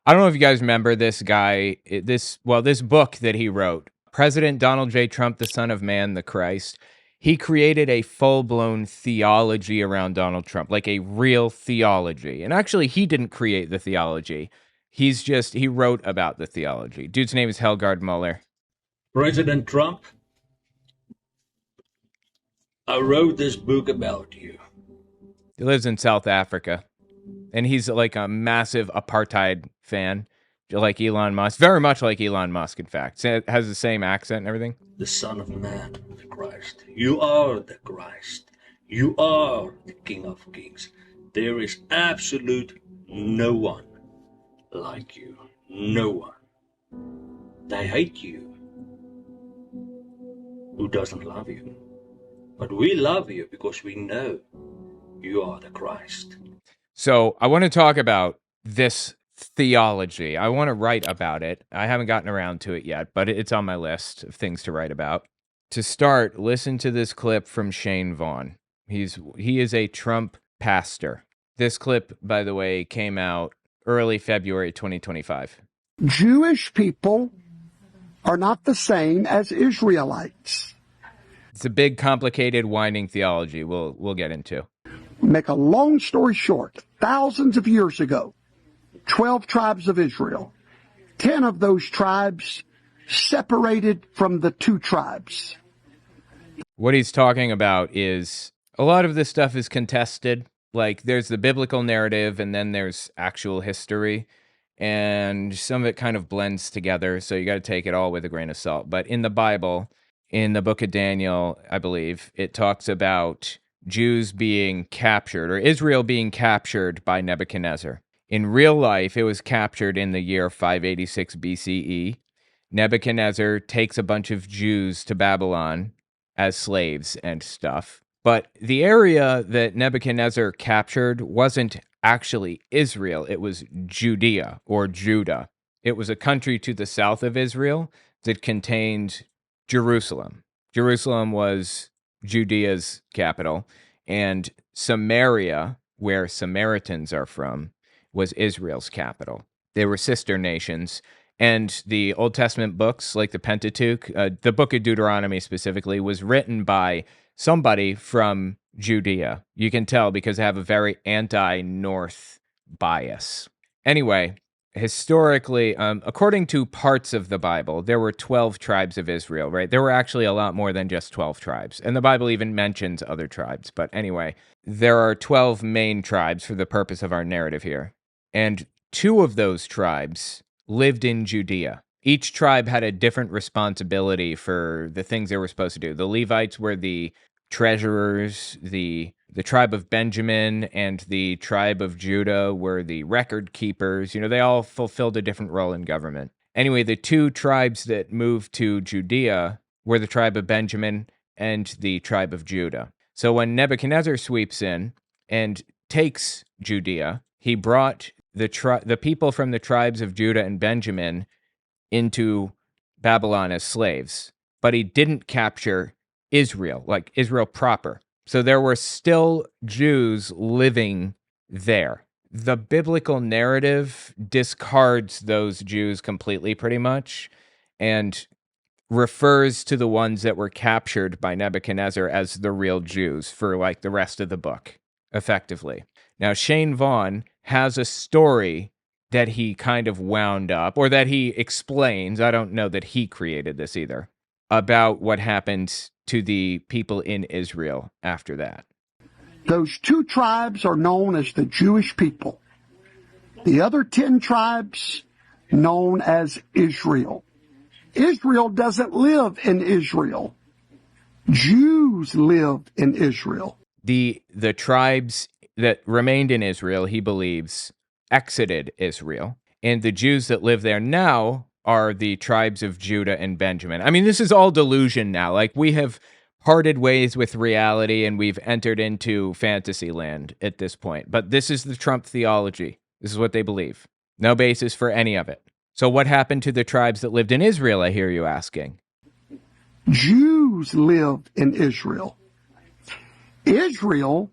I don't know if you guys remember this guy, this book that he wrote, President Donald J. Trump, the Son of Man, the Christ. He created a full-blown theology around Donald Trump, like a real theology. And actually, he didn't create the theology. He wrote about the theology. Dude's name is Helgard Muller. President Trump, I wrote this book about you. He lives in South Africa, and he's like a massive apartheid fan, like Elon Musk, very much like Elon Musk, in fact. It has the same accent and everything. The Son of Man, the Christ. You are the Christ. You are the King of Kings. There is absolute no one like you. No one. They hate you. Who doesn't love you? But we love you because we know you are the Christ. So I want to talk about this theology. I want to write about it. I haven't gotten around to it yet, but it's on my list of things to write about. To start, listen to this clip from Shane Vaughn. He is a Trump pastor. This clip, by the way, came out early February 2025. Jewish people are not the same as Israelites. It's a big, complicated, winding theology we'll get into. Make a long story short, thousands of years ago, 12 tribes of Israel, 10 of those tribes separated from the 2 tribes. What he's talking about is a lot of this stuff is contested. Like, there's the biblical narrative, and then there's actual history, and some of it kind of blends together, so you got to take it all with a grain of salt. But in the Bible, in the book of Daniel, I believe, it talks about Jews being captured, or Israel being captured by Nebuchadnezzar. In real life, it was captured in the year 586 BCE. Nebuchadnezzar takes a bunch of Jews to Babylon as slaves and stuff. But the area that Nebuchadnezzar captured wasn't actually Israel. It was Judea, or Judah. It was a country to the south of Israel that contained Jerusalem. Jerusalem was Judea's capital, and Samaria, where Samaritans are from, was Israel's capital. They were sister nations, and the Old Testament books, like the Pentateuch, the book of Deuteronomy specifically, was written by somebody from Judea. You can tell because they have a very anti-North bias. Anyway, historically, according to parts of the Bible, there were 12 tribes of Israel, right? There were actually a lot more than just 12 tribes. And the Bible even mentions other tribes. But anyway, there are 12 main tribes for the purpose of our narrative here. And 2 of those tribes lived in Judea. Each tribe had a different responsibility for the things they were supposed to do. The Levites were the treasurers, the tribe of Benjamin and the tribe of Judah were the record keepers. You know, they all fulfilled a different role in government. Anyway, the 2 tribes that moved to Judea were the tribe of Benjamin and the tribe of Judah. So when Nebuchadnezzar sweeps in and takes Judea, he brought the people from the tribes of Judah and Benjamin into Babylon as slaves, but he didn't capture Israel, like Israel proper. So there were still Jews living there. The biblical narrative discards those Jews completely, pretty much, and refers to the ones that were captured by Nebuchadnezzar as the real Jews for like the rest of the book, effectively. Now, Shane Vaughn has a story that he kind of wound up, or that he explains, I don't know that he created this either, about what happened to the people in Israel after that. Those 2 tribes are known as the Jewish people. The other 10 tribes known as Israel. Israel doesn't live in Israel. Jews lived in Israel. The tribes that remained in Israel, he believes, exited Israel. And the Jews that live there now are the tribes of Judah and Benjamin. I mean, this is all delusion now. Like, we have parted ways with reality and we've entered into fantasy land at this point. But this is the Trump theology. This is what they believe. No basis for any of it. So what happened to the tribes that lived in Israel, I hear you asking? Jews lived in Israel. Israel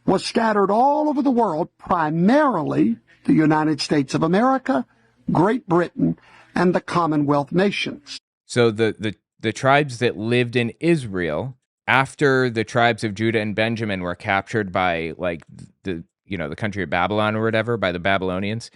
was scattered all over the world, primarily the United States of America, Great Britain, and the Commonwealth nations. So the tribes that lived in Israel after the tribes of Judah and Benjamin were captured by like the country of Babylon or whatever, by the Babylonians,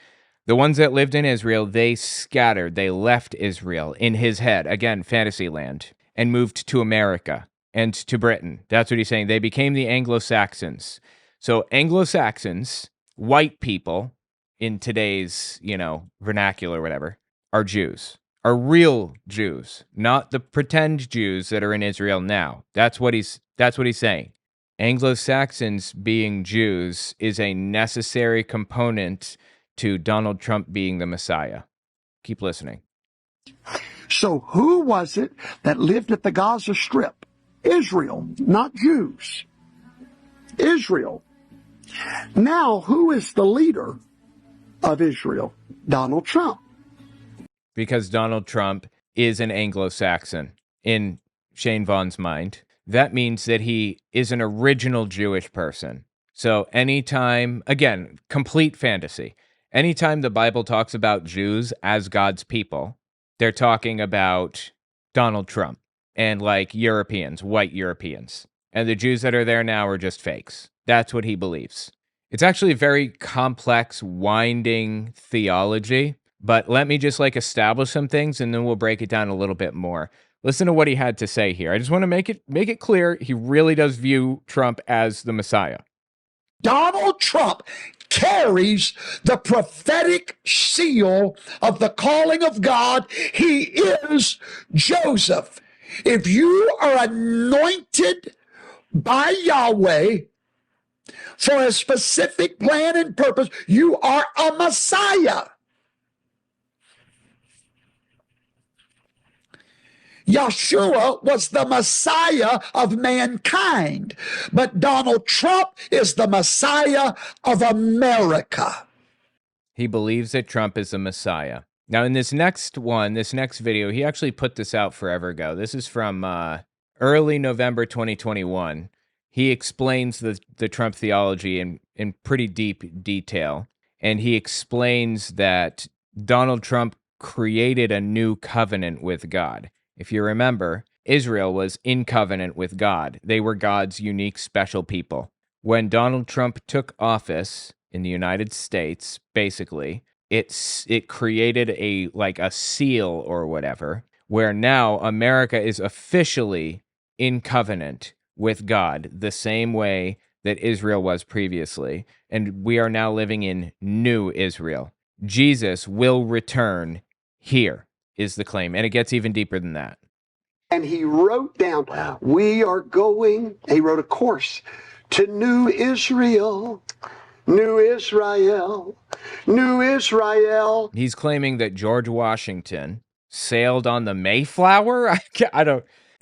the ones that lived in Israel, they scattered, they left Israel in his head, again, fantasy land, and moved to America and to Britain. That's what he's saying. They became the Anglo-Saxons. So Anglo-Saxons, white people in today's, vernacular or whatever, are Jews, are real Jews, not the pretend Jews that are in Israel now. That's what he's saying. Anglo-Saxons being Jews is a necessary component to Donald Trump being the Messiah. Keep listening. So who was it that lived at the Gaza Strip? Israel, not Jews. Israel. Now, who is the leader of Israel? Donald Trump. Because Donald Trump is an Anglo-Saxon in Shane Vaughn's mind. That means that he is an original Jewish person. So anytime, again, complete fantasy, anytime the Bible talks about Jews as God's people, they're talking about Donald Trump and like Europeans, white Europeans. And the Jews that are there now are just fakes. That's what he believes. It's actually a very complex, winding theology, but let me just like establish some things and then we'll break it down a little bit more. Listen to what he had to say here. I just want to make it clear he really does view Trump as the Messiah. Donald Trump carries the prophetic seal of the calling of God. He is Joseph. If you are anointed by Yahweh for a specific plan and purpose, you are a Messiah. Yeshua was the Messiah of mankind, but Donald Trump is the Messiah of America. He believes that Trump is the Messiah. Now, in this next video, he actually put this out forever ago. This is from early November 2021. He explains the Trump theology in pretty deep detail, and he explains that Donald Trump created a new covenant with God. If you remember, Israel was in covenant with God. They were God's unique special people. When Donald Trump took office in the United States, basically, it created a seal or whatever, where now America is officially in covenant with God the same way that Israel was previously, and we are now living in new Israel. Jesus will return here, is the claim, and it gets even deeper than that. And he wrote down, he wrote a course to New Israel, New Israel, New Israel. He's claiming that George Washington sailed on the Mayflower,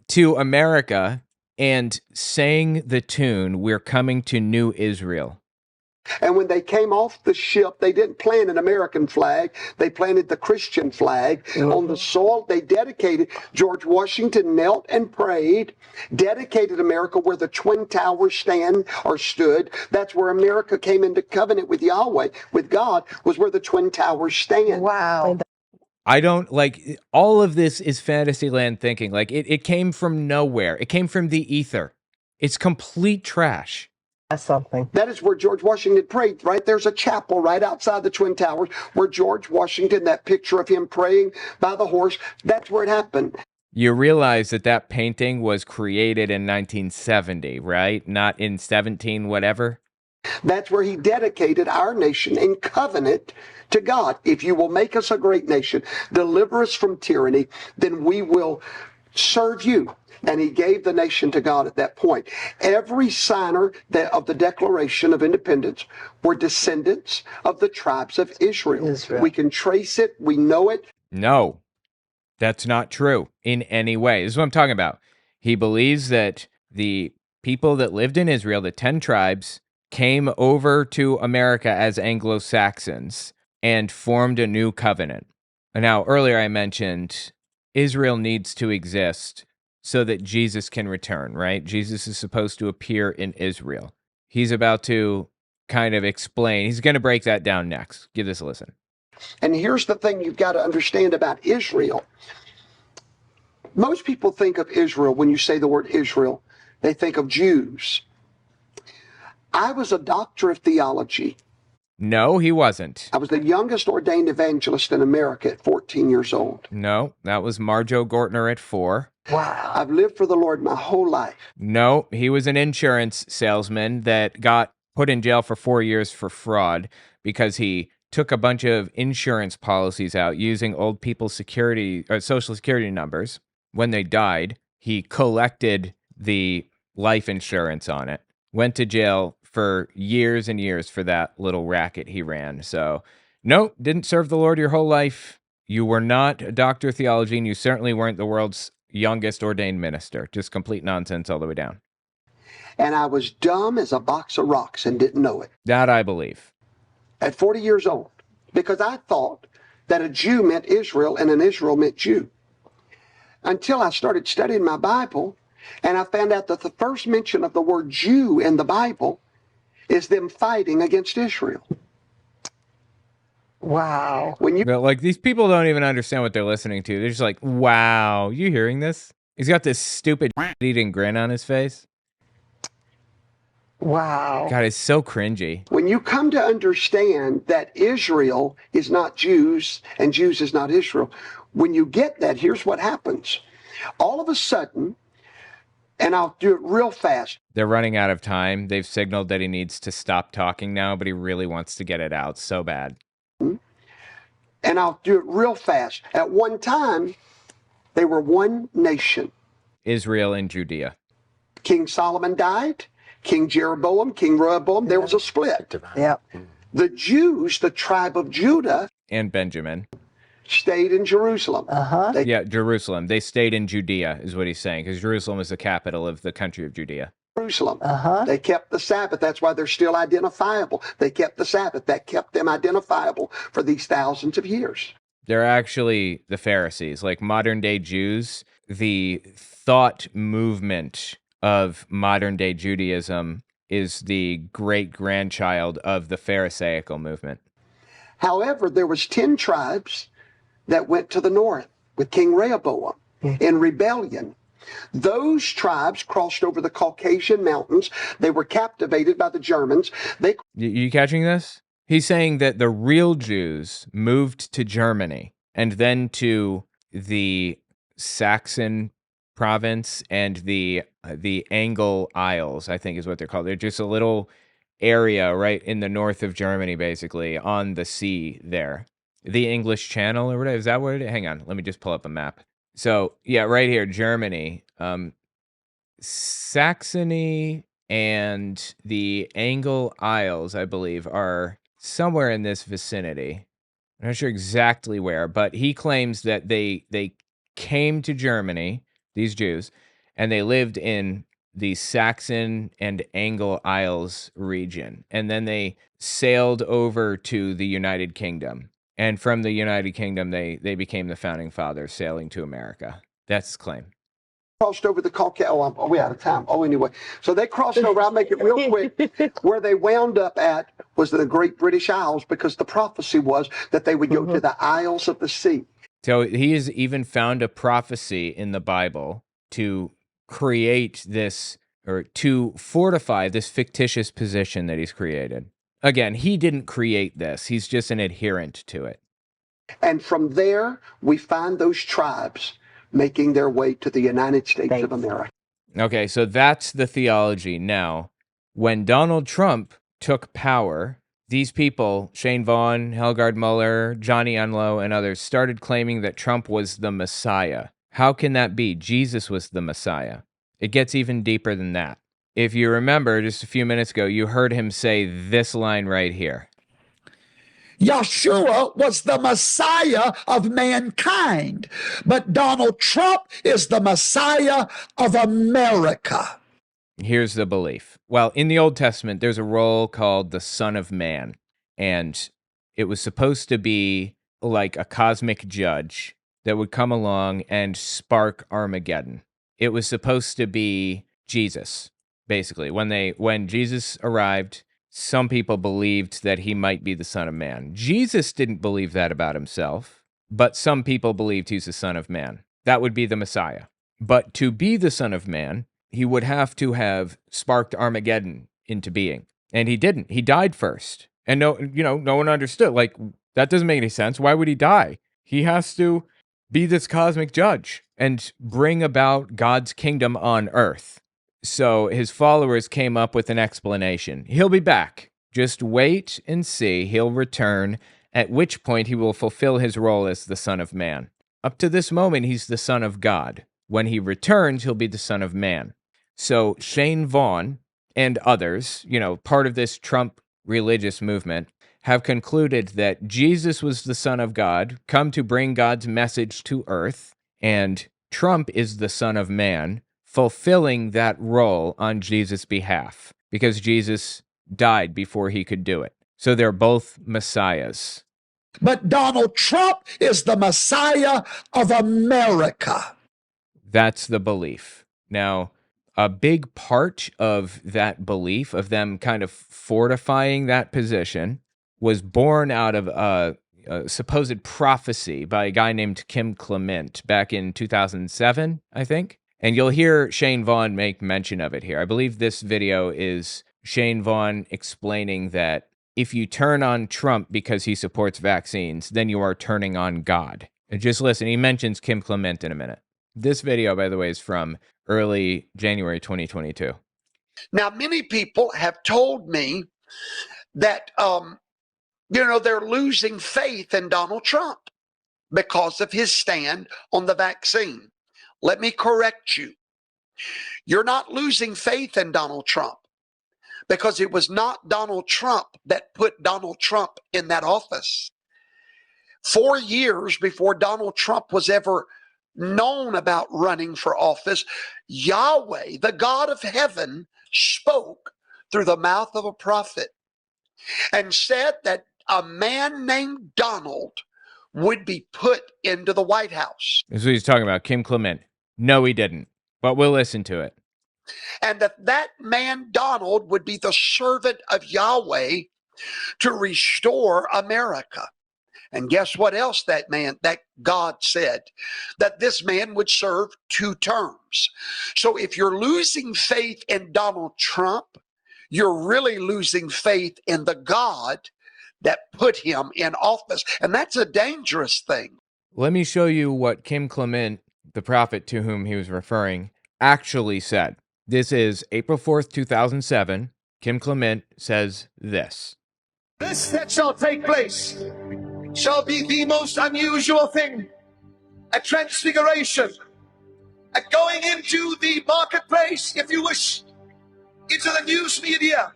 to America and sang the tune, "We're coming to New Israel." And when they came off the ship, they didn't plant an American flag. They planted the Christian flag on the soil. They dedicated. George Washington knelt and prayed, dedicated America where the Twin Towers stood. That's where America came into covenant with Yahweh, with God, was where the Twin Towers stand. Wow. I don't all of this is Fantasyland thinking. Like it came from nowhere. It came from the ether. It's complete trash. That's something. That is where George Washington prayed, right? There's a chapel right outside the Twin Towers where George Washington, that picture of him praying by the horse, that's where it happened. You realize that painting was created in 1970, right? Not in 17 whatever? That's where he dedicated our nation in covenant to God. If you will make us a great nation, deliver us from tyranny, then we will serve you. And he gave the nation to God at that point. Every signer of the Declaration of Independence were descendants of the tribes of Israel. We can trace it. We know it. No, that's not true in any way. This is what I'm talking about. He believes that the people that lived in Israel, the 10 tribes, came over to America as Anglo-Saxons and formed a new covenant. Now, earlier I mentioned Israel needs to exist so that Jesus can return, right? Jesus is supposed to appear in Israel. He's about to kind of explain. He's going to break that down next. Give this a listen. And here's the thing you've got to understand about Israel. Most people think of Israel, when you say the word Israel, they think of Jews. I was a doctor of theology. No, he wasn't. I was the youngest ordained evangelist in America at 14 years old. No, that was Marjo Gortner at 4. Wow. I've lived for the Lord my whole life. No, he was an insurance salesman that got put in jail for 4 years for fraud because he took a bunch of insurance policies out using old people's social security numbers. When they died, he collected the life insurance on it, went to jail for years and years for that little racket he ran. So, no, didn't serve the Lord your whole life. You were not a doctor of theology, and you certainly weren't the world's youngest ordained minister. Just complete nonsense all the way down. And I was dumb as a box of rocks and didn't know it. That I believe. At 40 years old, because I thought that a Jew meant Israel and an Israel meant Jew. Until I started studying my Bible, and I found out that the first mention of the word Jew in the Bible is them fighting against Israel. Wow. But like, these people don't even understand what they're listening to. They're just like, wow, you hearing this? He's got this stupid eating grin on his face. Wow. God, it's so cringy. When you come to understand that Israel is not Jews and Jews is not Israel, when you get that, here's what happens. All of a sudden, and I'll do it real fast. They're running out of time. They've signaled that he needs to stop talking now, but he really wants to get it out so bad. And I'll do it real fast. At one time, they were one nation. Israel and Judea. King Solomon died. King Jeroboam, King Rehoboam, there was a split. Yeah. The Jews, the tribe of Judah, And Benjamin. stayed in Jerusalem. Yeah, Jerusalem. They stayed in Judea, is what he's saying, because Jerusalem is the capital of the country of Judea. Jerusalem. They kept the Sabbath. That's why they're still identifiable. They kept the Sabbath. That kept them identifiable for these thousands of years. They're actually the Pharisees, like modern day Jews. The thought movement of modern day Judaism is the great grandchild of the Pharisaical movement. However, there was 10 tribes that went to the north with King Rehoboam in rebellion. Those tribes crossed over the Caucasian mountains. They were captivated by the Germans. You catching this? He's saying that the real Jews moved to Germany and then to the Saxon province and the Anglo Isles, I think is what they're called. They're just a little area right in the north of Germany, basically, on the sea there. The English Channel or whatever. Is that what it is? Hang on. Let me just pull up a map. So, yeah, right here, Germany. Saxony and the Anglo Isles, I believe, are somewhere in this vicinity. I'm not sure exactly where, but he claims that they came to Germany, these Jews, and they lived in the Saxon and Anglo Isles region. And then they sailed over to the United Kingdom. And from the United Kingdom, they became the founding fathers sailing to America. That's his claim. Crossed over the Caucasian. Oh, we out of time. Oh, anyway. So they crossed over. I'll make it real quick. Where they wound up at was the Great British Isles, because the prophecy was that they would go to the Isles of the Sea. So he has even found a prophecy in the Bible to create this, or to fortify this fictitious position that he's created. Again, he didn't create this. He's just an adherent to it. And from there, we find those tribes making their way to the United States of America. Okay, so that's the theology. Now, when Donald Trump took power, these people, Shane Vaughn, Helgard Muller, Johnny Unlow, and others, started claiming that Trump was the Messiah. How can that be? Jesus was the Messiah. It gets even deeper than that. If you remember, just a few minutes ago, you heard him say this line right here. Yeshua was the Messiah of mankind, but Donald Trump is the Messiah of America. Here's the belief. Well, in the Old Testament, there's a role called the Son of Man, and it was supposed to be like a cosmic judge that would come along and spark Armageddon. It was supposed to be Jesus, basically. When Jesus arrived, some people believed that he might be the Son of Man. Jesus didn't believe that about himself, but some people believed he's the Son of Man. That would be the Messiah. But to be the Son of Man, he would have to have sparked Armageddon into being. And he didn't. He died first. And no one understood. Like, that doesn't make any sense. Why would he die? He has to be this cosmic judge and bring about God's kingdom on earth. So his followers came up with an explanation. He'll be back. Just wait and see. He'll return, at which point he will fulfill his role as the Son of Man. Up to this moment, he's the Son of God. When he returns, he'll be the Son of Man. So Shane Vaughn and others, part of this Trump religious movement, have concluded that Jesus was the Son of God, come to bring God's message to earth, and Trump is the Son of Man, fulfilling that role on Jesus' behalf, because Jesus died before he could do it. So they're both messiahs. But Donald Trump is the Messiah of America. That's the belief. Now, a big part of that belief, of them kind of fortifying that position, was born out of a supposed prophecy by a guy named Kim Clement back in 2007, I think. And you'll hear Shane Vaughn make mention of it here. I believe this video is Shane Vaughn explaining that if you turn on Trump because he supports vaccines, then you are turning on God. And just listen, he mentions Kim Clement in a minute. This video, by the way, is from early January 2022. Now, many people have told me that, they're losing faith in Donald Trump because of his stand on the vaccine. Let me correct you. You're not losing faith in Donald Trump, because it was not Donald Trump that put Donald Trump in that office. 4 years before Donald Trump was ever known about running for office, Yahweh, the God of heaven, spoke through the mouth of a prophet and said that a man named Donald would be put into the White House. This is what he's talking about, Kim Clement. No, he didn't, but we'll listen to it. And that man Donald would be the servant of Yahweh to restore America. And guess what else that God said? That this man would serve 2 terms. So if you're losing faith in Donald Trump, you're really losing faith in the God that put him in office. And that's a dangerous thing. Let me show you what Kim Clement, the prophet to whom he was referring, actually said. This is April 4th, 2007. Kim Clement says this. This that shall take place shall be the most unusual thing, a transfiguration, a going into the marketplace, if you wish, into the news media,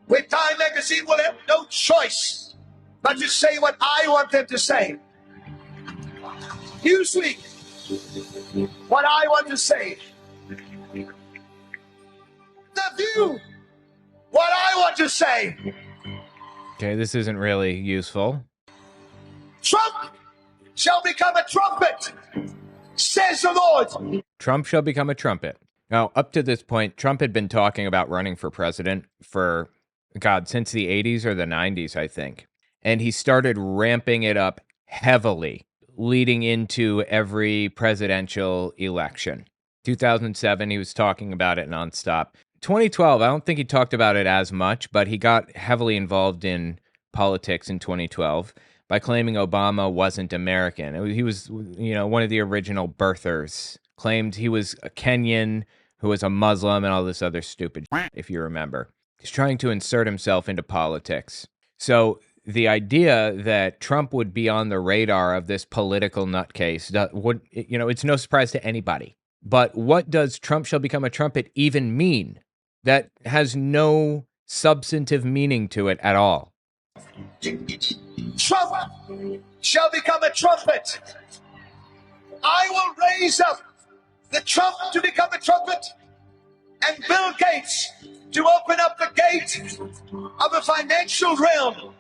where Time magazine will have no choice but to say what I want them to say. Newsweek, what I want to say. The View, what I want to say. Okay, this isn't really useful. Trump shall become a trumpet, says the Lord. Trump shall become a trumpet. Now, up to this point, Trump had been talking about running for president for, since the 80s or the 90s, I think. And he started ramping it up heavily, leading into every presidential election. 2007, he was talking about it nonstop. 2012, I don't think he talked about it as much, but he got heavily involved in politics in 2012 by claiming Obama wasn't American. He was, one of the original birthers, claimed he was a Kenyan who was a Muslim and all this other stupid shit, if you remember. He's trying to insert himself into politics. So the idea that Trump would be on the radar of this political nutcase, it's no surprise to anybody. But what does Trump shall become a trumpet even mean? That has no substantive meaning to it at all. Trump shall become a trumpet. I will raise up the Trump to become a trumpet, and Bill Gates to open up the gate of the financial realm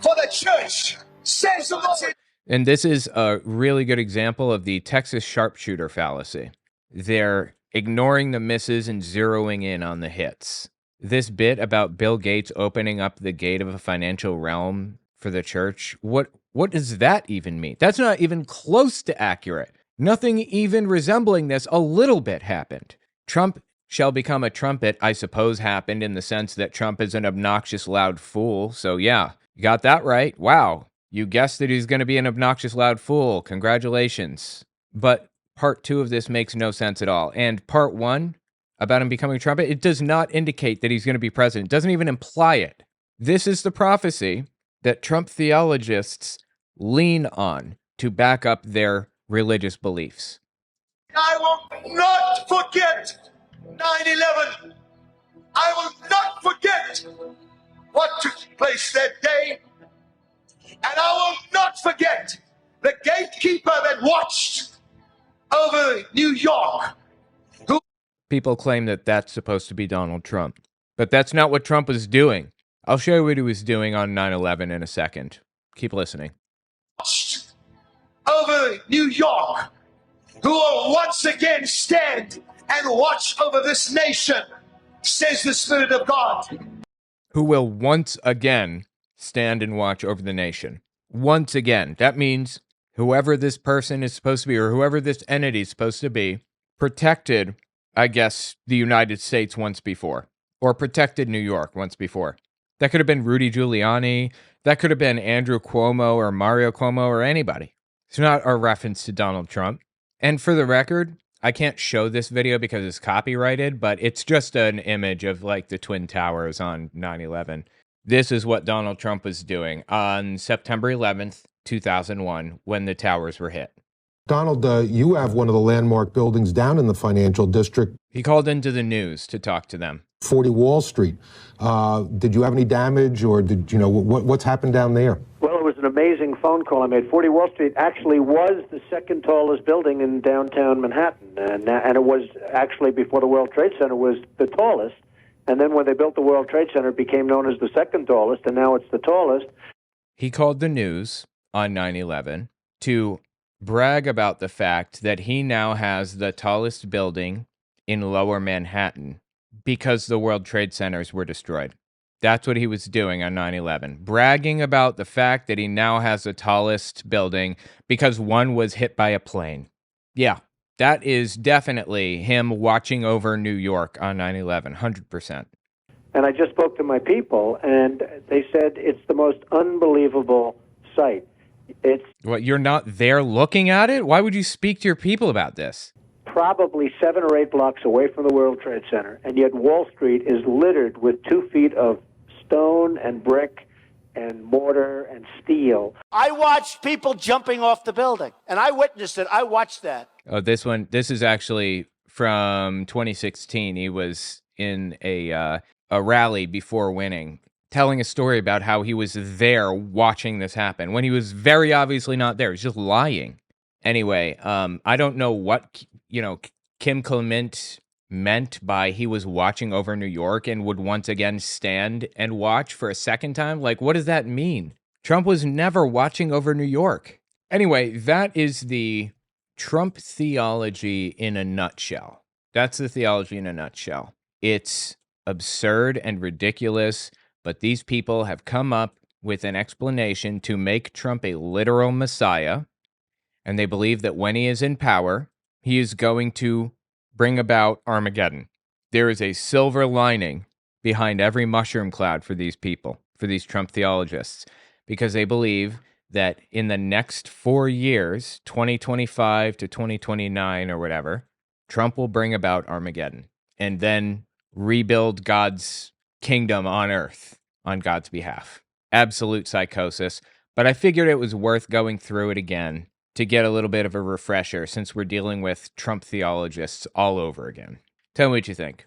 for the church, says the Lord. And this is a really good example of the Texas sharpshooter fallacy. They're ignoring the misses and zeroing in on the hits. this bit about Bill Gates opening up the gate of a financial realm for the church, what does that even mean? That's not even close to accurate. Nothing even resembling this a little bit happened. Trump shall become a trumpet, I suppose, happened in the sense that Trump is an obnoxious, loud fool. So yeah, you got that right. Wow. You guessed that he's going to be an obnoxious, loud fool. Congratulations. But part 2 of this makes no sense at all. And part 1 about him becoming a trumpet, it does not indicate that he's going to be president. It doesn't even imply it. This is the prophecy that Trump theologists lean on to back up their religious beliefs. I will not forget 9/11. I will not forget what took place that day. And I will not forget the gatekeeper that watched over New York. People claim that that's supposed to be Donald Trump, but that's not what Trump was doing. I'll show you what he was doing on 9/11 in a second. Keep listening. Watched over New York, who will once again stand and watch over this nation, says the Spirit of God. Who will once again stand and watch over the nation. Once again. That means whoever this person is supposed to be, or whoever this entity is supposed to be, protected, I guess, the United States once before, or protected New York once before. That could have been Rudy Giuliani. That could have been Andrew Cuomo or Mario Cuomo or anybody. It's not a reference to Donald Trump. And for the record, I can't show this video because it's copyrighted, but it's just an image of like the Twin Towers on 9/11. This is what Donald Trump was doing on September 11th, 2001, when the towers were hit. Donald, you have one of the landmark buildings down in the financial district. He called into the news to talk to them. 40 Wall Street. Did you have any damage, or did you know what's happened down there? Well, it was an amazing phone call I made. 40 Wall Street actually was the second tallest building in downtown Manhattan, and it was actually, before the World Trade Center, was the tallest. And then when they built the World Trade Center, it became known as the second tallest, and now it's the tallest. He called the news on 9/11 to brag about the fact that he now has the tallest building in Lower Manhattan because the World Trade Centers were destroyed. That's what he was doing on 9/11, bragging about the fact that he now has the tallest building because one was hit by a plane. Yeah, that is definitely him watching over New York on 9/11, 100%. And I just spoke to my people, and they said it's the most unbelievable sight. It's What, you're not there looking at it? Why would you speak to your people about this? probably 7 or 8 blocks away from the World Trade Center, and yet Wall Street is littered with 2 feet of stone and brick and mortar and steel. I watched people jumping off the building, and I witnessed it. I watched that. Oh, this is actually from 2016. He was in a rally before winning, telling a story about how he was there watching this happen when he was very obviously not there. He's just lying. Anyway, I don't know what, Kim Clement meant by he was watching over New York and would once again stand and watch for a second time. Like, what does that mean? Trump was never watching over New York. Anyway, that is the Trump theology in a nutshell. That's the theology in a nutshell. It's absurd and ridiculous, but these people have come up with an explanation to make Trump a literal messiah, and they believe that when he is in power, he is going to bring about Armageddon. There is a silver lining behind every mushroom cloud for these people, for these Trump theologists, because they believe that in the next 4 years, 2025 to 2029 or whatever, Trump will bring about Armageddon and then rebuild God's kingdom on earth on God's behalf. Absolute psychosis. But I figured it was worth going through it again to get a little bit of a refresher since we're dealing with Trump theologists all over again. Tell me what you think.